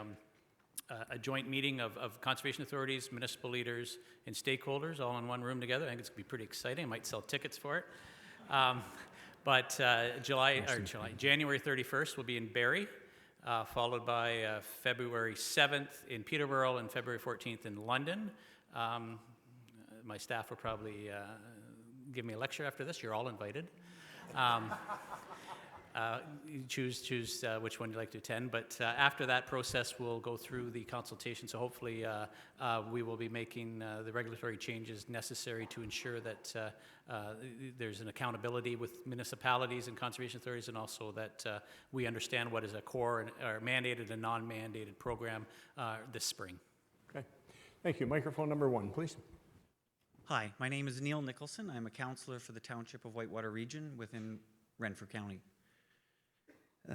joint meeting of conservation authorities, municipal leaders, and stakeholders all in one room together. I think it's going to be pretty exciting. I might sell tickets for it. But January 31st will be in Barrie, followed by February 7th in Peterborough and February 14th in London. My staff will probably give me a lecture after this. You're all invited. You choose which one you'd like to attend, but after that process we'll go through the consultation, so hopefully we will be making the regulatory changes necessary to ensure that there's an accountability with municipalities and conservation authorities, and also that we understand what is a core or mandated and non-mandated program this spring. Okay, thank you. Microphone number 1, please. Hi, my name is Neil Nicholson. I'm a councillor for the Township of Whitewater Region within Renfrew County.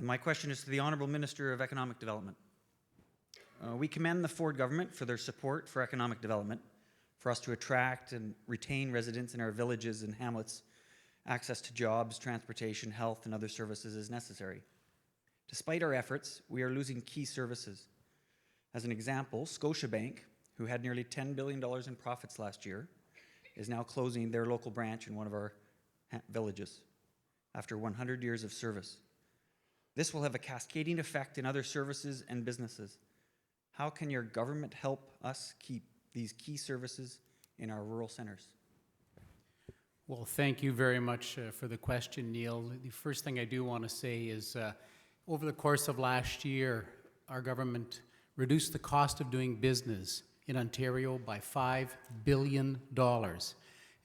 My question is to the Honourable Minister of Economic Development. We commend the Ford government for their support for economic development, for us to attract and retain residents in our villages and hamlets. Access to jobs, transportation, health, and other services is necessary. Despite our efforts, we are losing key services. As an example, Scotiabank, who had nearly $10 billion in profits last year, is now closing their local branch in one of our villages after 100 years of service. This will have a cascading effect in other services and businesses. How can your government help us keep these key services in our rural centers? Well, thank you very much for the question, Neil. The first thing I do want to say is over the course of last year, our government reduced the cost of doing business in Ontario by $5 billion.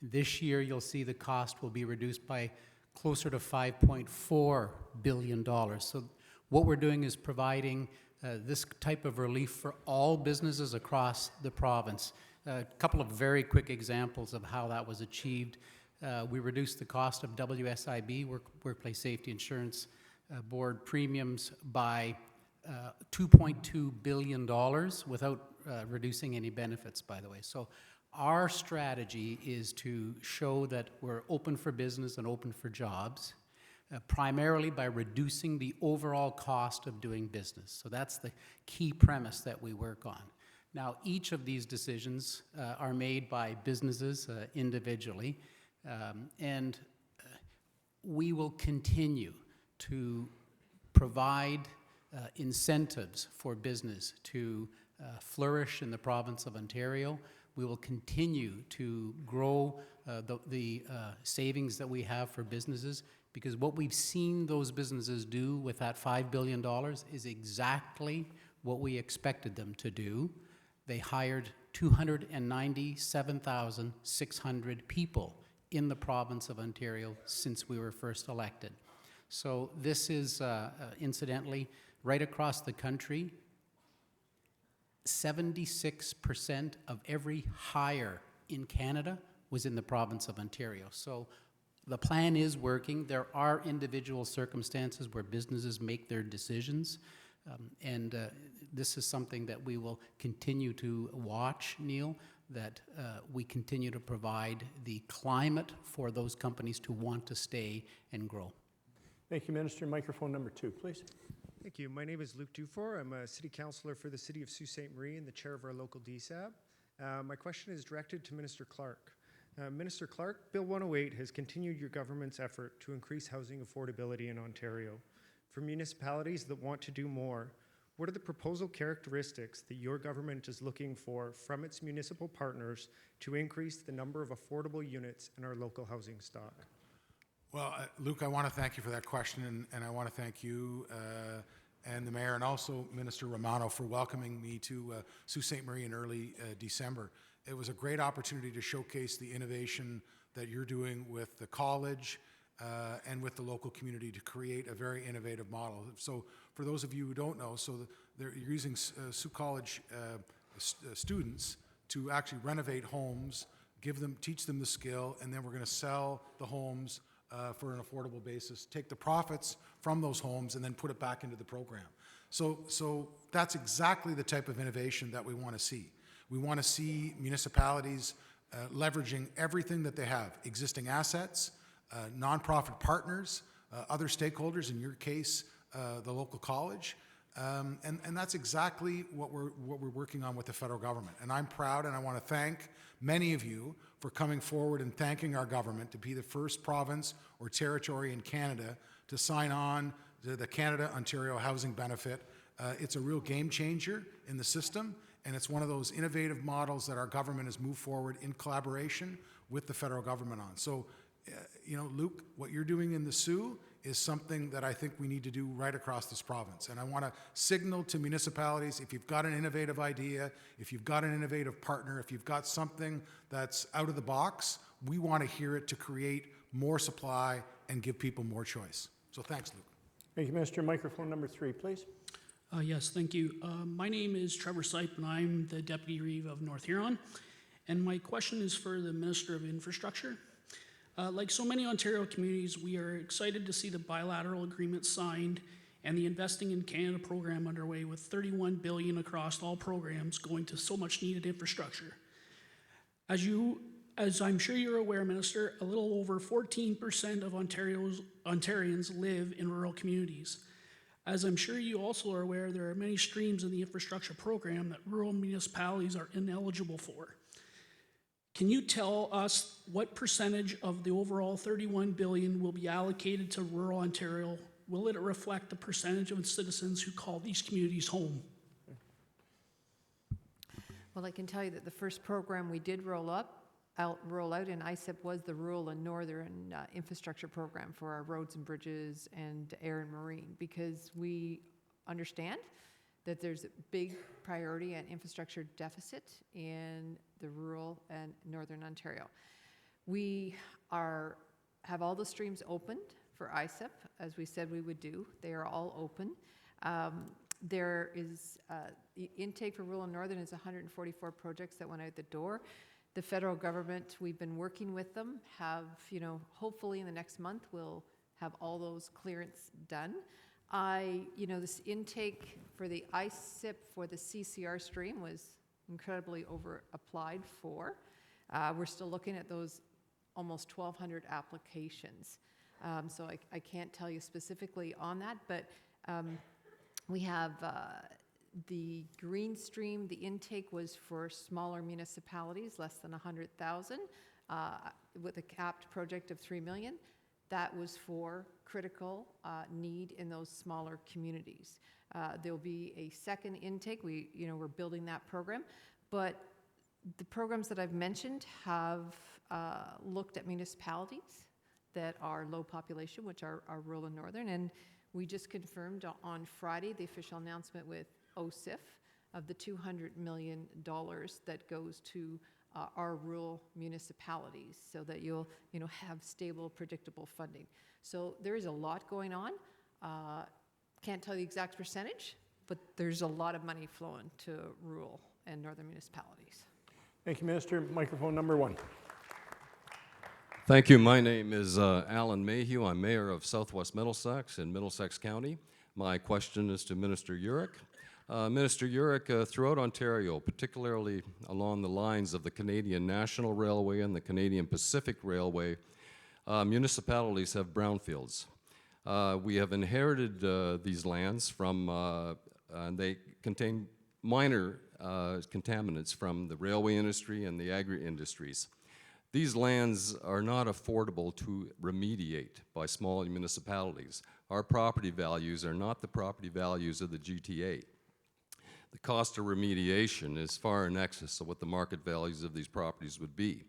This year, you'll see the cost will be reduced by closer to $5.4 billion. So what we're doing is providing this type of relief for all businesses across the province. A couple of very quick examples of how that was achieved. We reduced the cost of WSIB, Workplace Safety Insurance Board premiums, by $2.2 billion without reducing any benefits, by the way. So our strategy is to show that we're open for business and open for jobs, primarily by reducing the overall cost of doing business. So that's the key premise that we work on. Now, each of these decisions are made by businesses individually, and we will continue to provide incentives for business to flourish in the province of Ontario. We will continue to grow the savings that we have for businesses, because what we've seen those businesses do with that $5 billion is exactly what we expected them to do. They hired 297,600 people in the province of Ontario since we were first elected. So this is, incidentally, right across the country, 76% of every hire in Canada was in the province of Ontario. So the plan is working. There are individual circumstances where businesses make their decisions, and this is something that we will continue to watch, Neil, that we continue to provide the climate for those companies to want to stay and grow. Thank you, Minister. Microphone number 2, please. Thank you. My name is Luke Dufour. I'm a city councillor for the city of Sault Ste. Marie and the chair of our local DSAB. My question is directed to Minister Clark. Minister Clark, Bill 108 has continued your government's effort to increase housing affordability in Ontario. For municipalities that want to do more, what are the proposal characteristics that your government is looking for from its municipal partners to increase the number of affordable units in our local housing stock? Well, Luke, I want to thank you for that question, and I want to thank you and the mayor and also Minister Romano for welcoming me to Sault Ste. Marie in early December. It was a great opportunity to showcase the innovation that you're doing with the college and with the local community to create a very innovative model. So for those of you who don't know, you're using Sault College students to actually renovate homes, teach them the skill, and then we're going to sell the homes for an affordable basis, take the profits from those homes and then put it back into the program. So that's exactly the type of innovation that we want to see. We want to see municipalities leveraging everything that they have, existing assets, nonprofit partners, other stakeholders, in your case, the local college. And that's exactly what we're working on with the federal government. And I'm proud, and I want to thank many of you for coming forward and thanking our government to be the first province or territory in Canada to sign on to the Canada-Ontario Housing Benefit. It's a real game changer in the system, and it's one of those innovative models that our government has moved forward in collaboration with the federal government on. So, Luke, what you're doing in the Soo is something that I think we need to do right across this province. And I want to signal to municipalities, if you've got an innovative idea, if you've got an innovative partner, if you've got something that's out of the box, we want to hear it to create more supply and give people more choice. So thanks, Luke. Thank you, Minister. Microphone number 3, please. Yes, thank you. My name is Trevor Sipe, and I'm the Deputy Reeve of North Huron. And my question is for the Minister of Infrastructure. Like so many Ontario communities, we are excited to see the bilateral agreement signed and the Investing in Canada program underway with $31 billion across all programs going to so much needed infrastructure. As I'm sure you're aware, Minister, a little over 14% of Ontarians live in rural communities. As I'm sure you also are aware, there are many streams in the infrastructure program that rural municipalities are ineligible for. Can you tell us what percentage of the overall $31 billion will be allocated to rural Ontario? Will it reflect the percentage of citizens who call these communities home? Well, I can tell you that the first program we did roll out in ISIP was the Rural and Northern Infrastructure Program for our roads and bridges and air and marine, because we understand that there's a big priority and infrastructure deficit in the rural and northern Ontario. We have all the streams opened for ISIP, as we said we would do. They are all open. There is the intake for rural and northern is 144 projects that went out the door. The federal government, we've been working with them, hopefully in the next month we'll have all those clearance done. This intake for the ISIP for the CCR stream was incredibly over-applied for. We're still looking at those almost 1,200 applications. So I can't tell you specifically on that, but we have the green stream. The intake was for smaller municipalities, less than 100,000, with a capped project of $3 million. That was for critical need in those smaller communities. There'll be a second intake. We're building that program, but the programs that I've mentioned have looked at municipalities that are low population, which are rural and northern, and we just confirmed on Friday the official announcement with OSIF of the $200 million that goes to our rural municipalities, so that you'll have stable, predictable funding. So there is a lot going on. Can't tell the exact percentage, but there's a lot of money flowing to rural and northern municipalities. Thank you, Minister. Microphone number 1. Thank you. My name is Alan Mayhew. I'm mayor of Southwest Middlesex in Middlesex County. My question is to Minister Urick. Minister Urick, throughout Ontario, particularly along the lines of the Canadian National Railway and the Canadian Pacific Railway, municipalities have brownfields. We have inherited these lands from, and they contain minor contaminants from the railway industry and the agri-industries. These lands are not affordable to remediate by small municipalities. Our property values are not the property values of the GTA. The cost of remediation is far in excess of what the market values of these properties would be.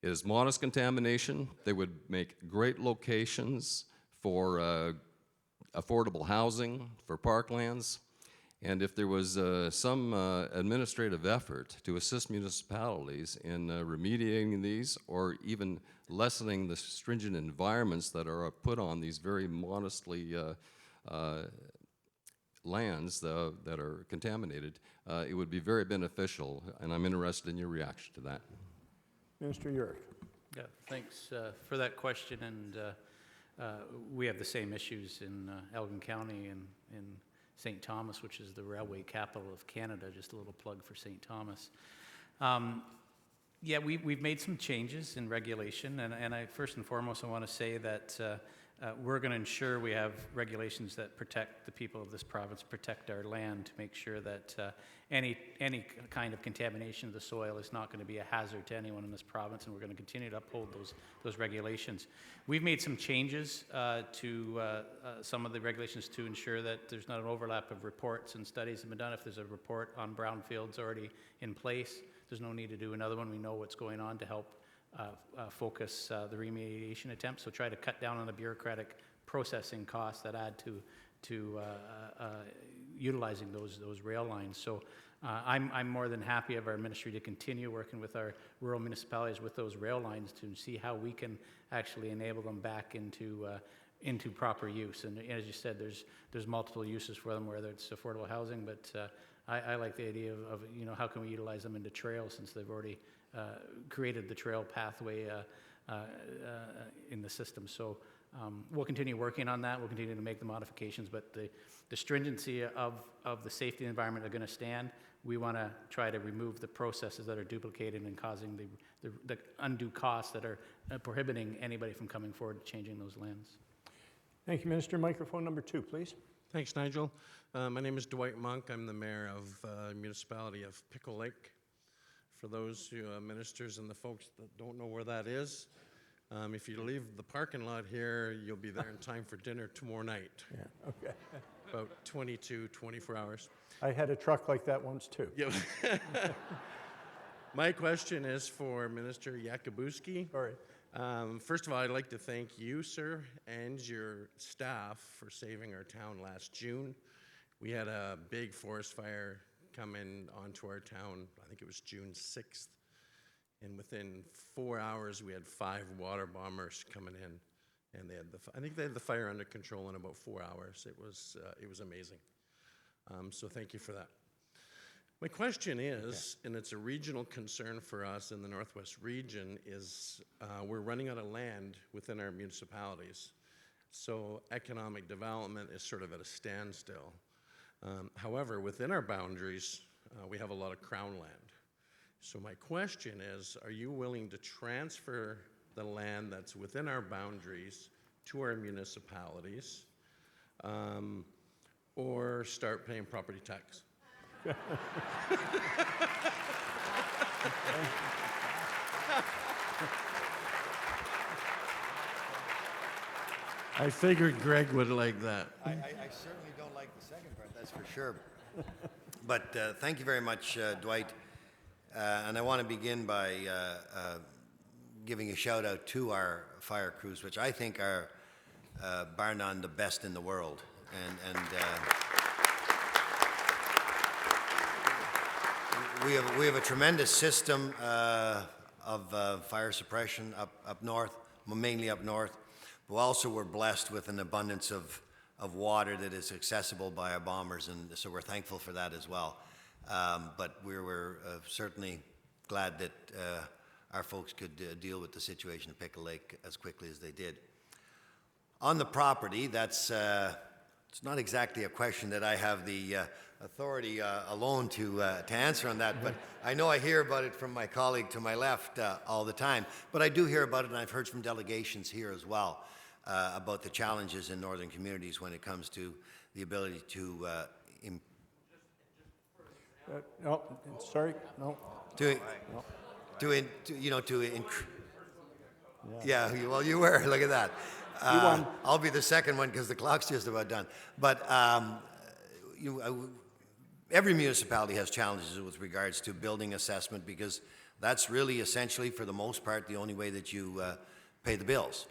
It is modest contamination. They would make great locations for affordable housing, for parklands, and if there was some administrative effort to assist municipalities in remediating these or even lessening the stringent environments that are put on these very modestly lands that are contaminated, it would be very beneficial, and I'm interested in your reaction to that. Minister Yurek. Yeah, thanks for that question, and we have the same issues in Elgin County and in St. Thomas, which is the railway capital of Canada. Just a little plug for St. Thomas. Yeah, we've made some changes in regulation, and I first and foremost I want to say that we're going to ensure we have regulations that protect the people of this province, protect our land, to make sure that any kind of contamination of the soil is not going to be a hazard to anyone in this province, and we're going to continue to uphold those regulations. We've made some changes to some of the regulations to ensure that there's not an overlap of reports and studies that have been done. If there's a report on brownfields already in place, there's no need to do another one. We know what's going on to help focus the remediation attempts. So try to cut down on the bureaucratic processing costs that add to utilizing those rail lines. So I'm more than happy of our ministry to continue working with our rural municipalities with those rail lines to see how we can actually enable them back into proper use. And as you said, there's multiple uses for them, whether it's affordable housing, but I like the idea of how can we utilize them into trails, since they've already created the trail pathway in the system. So we'll continue working on that. We'll continue to make the modifications, but the stringency of the safety environment are going to stand. We want to try to remove the processes that are duplicated and causing the undue costs that are prohibiting anybody from coming forward to changing those lands. Thank you, Minister. Microphone number 2, please. Thanks, Nigel. My name is Dwight Monk. I'm the mayor of municipality of Pickle Lake. For those ministers and the folks that don't know where that is, if you leave the parking lot here, you'll be there in time for dinner tomorrow night. Yeah, okay. About 24 hours. I had a truck like that once too. Yep. My question is for Minister Yakubuski. All right. First of all, I'd like to thank you, sir, and your staff for saving our town last June. We had a big forest fire come in onto our town, I think it was June 6th, and within 4 hours we had 5 water bombers coming in, and I think they had the fire under control in about 4 hours. It was amazing. So thank you for that. My question is, and it's a regional concern for us in the Northwest region, is we're running out of land within our municipalities. So economic development is sort of at a standstill. However, within our boundaries, we have a lot of crown land. So my question is, are you willing to transfer the land that's within our boundaries to our municipalities, or start paying property tax? I figured Greg would like that. I certainly don't like the second part, that's for sure. But thank you very much, Dwight. And I want to begin by giving a shout out to our fire crews, which I think are bar none the best in the world. And we have a tremendous system of fire suppression up north, mainly up north. But also we're blessed with an abundance of water that is accessible by our bombers, and so we're thankful for that as well. But we were certainly glad that our folks could deal with the situation at Pickle Lake as quickly as they did. On the property, that's it's not exactly a question that I have the authority alone to answer on that, but I know I hear about it from my colleague to my left all the time. But I do hear about it, and I've heard from delegations here as well. about the challenges in northern communities when it comes to the ability to No, sorry, no. Yeah, well, you were. Look at that. You won. I'll be the second one because the clock's just about done. But every municipality has challenges with regards to building assessment, because that's really essentially, for the most part, the only way that you pay the bills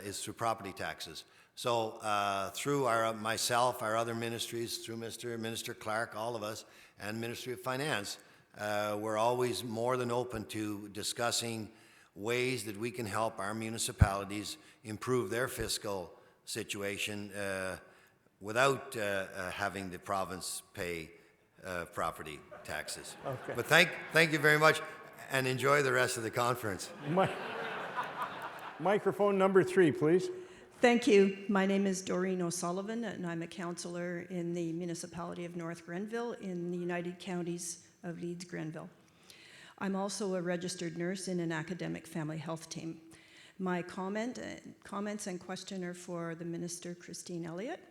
is through property taxes. So through myself, our other ministries, through Minister Clark, all of us, and Ministry of Finance, we're always more than open to discussing ways that we can help our municipalities improve their fiscal situation without having the province pay property taxes. Okay. But thank you very much, and enjoy the rest of the conference. Microphone number 3, please. Thank you. My name is Doreen O'Sullivan, and I'm a councillor in the municipality of North Grenville in the United Counties of Leeds-Grenville. I'm also a registered nurse in an academic family health team. My comments and question are for the Minister, Christine Elliott.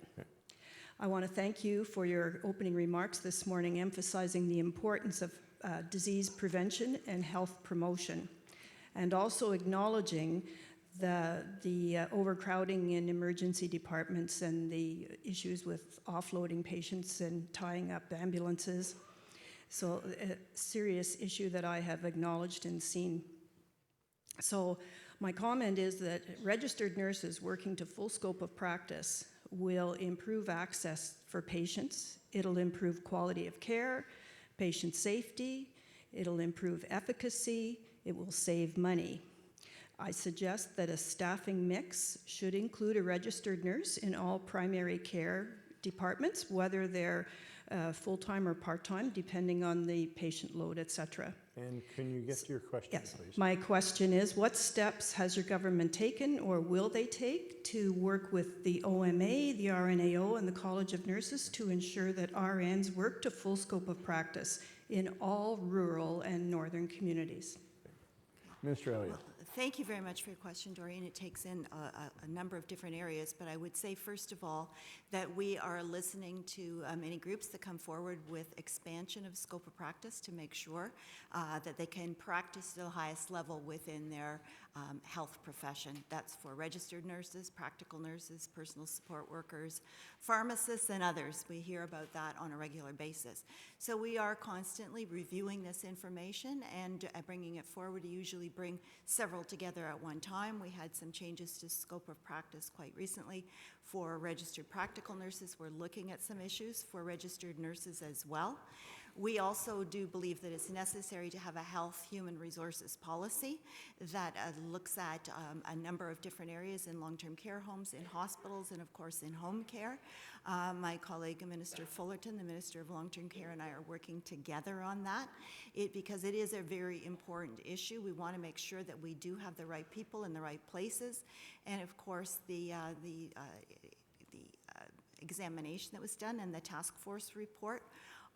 I want to thank you for your opening remarks this morning, emphasizing the importance of disease prevention and health promotion, and also acknowledging the overcrowding in emergency departments and the issues with offloading patients and tying up ambulances. So a serious issue that I have acknowledged and seen. So my comment is that registered nurses working to full scope of practice will improve access for patients. It'll improve quality of care, patient safety, it'll improve efficacy, it will save money. I suggest that a staffing mix should include a registered nurse in all primary care departments, whether they're full-time or part-time, depending on the patient load, etc. And can you get to your question, Yes. please? My question is, what steps has your government taken, or will they take, to work with the OMA, the RNAO, and the College of Nurses to ensure that RNs work to full scope of practice in all rural and northern communities? Minister Elliott. Thank you very much for your question, Doreen. It takes in a number of different areas, but I would say, first of all, that we are listening to many groups that come forward with expansion of scope of practice to make sure that they can practice to the highest level within their health profession. That's for registered nurses, practical nurses, personal support workers, pharmacists, and others. We hear about that on a regular basis. So we are constantly reviewing this information and bringing it forward. We usually bring several together at one time. We had some changes to scope of practice quite recently for registered practical nurses. We're looking at some issues for registered nurses as well. We also do believe that it's necessary to have a health human resources policy that looks at a number of different areas in long-term care homes, in hospitals, and of course in home care. My colleague, Minister Fullerton, the Minister of Long-Term Care, and I are working together on that because it is a very important issue. We want to make sure that we do have the right people in the right places, and of course the examination that was done and the task force report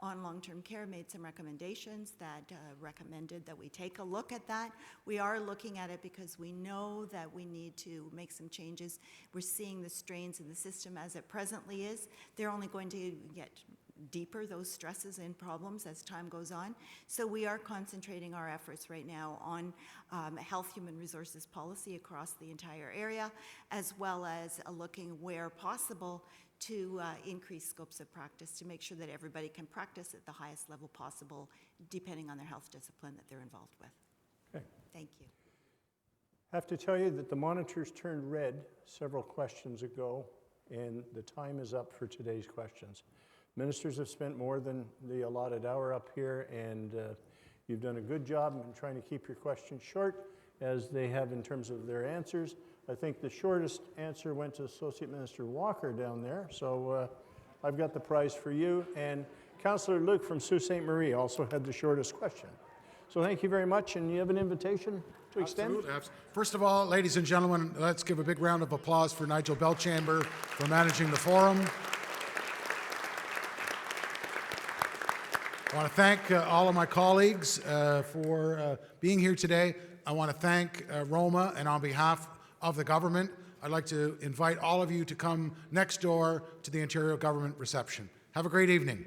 on long-term care made some recommendations that recommended that we take a look at that. We are looking at it because we know that we need to make some changes. We're seeing the strains in the system as it presently is. They're only going to get deeper, those stresses and problems, as time goes on. So we are concentrating our efforts right now on health human resources policy across the entire area, as well as looking where possible to increase scopes of practice to make sure that everybody can practice at the highest level possible, depending on their health discipline that they're involved with. Okay. Thank you. I have to tell you that the monitors turned red several questions ago, and the time is up for today's questions. Ministers have spent more than the allotted hour up here, and you've done a good job in trying to keep your questions short, as they have in terms of their answers. I think the shortest answer went to Associate Minister Walker down there, so I've got the prize for you. And Councillor Luke from Sault Ste. Marie also had the shortest question. So thank you very much, and you have an invitation to extend? Absolutely. First of all, ladies and gentlemen, let's give a big round of applause for Nigel Belchamber for managing the forum. I want to thank all of my colleagues for being here today. I want to thank ROMA, and on behalf of the government, I'd like to invite all of you to come next door to the Ontario Government reception. Have a great evening.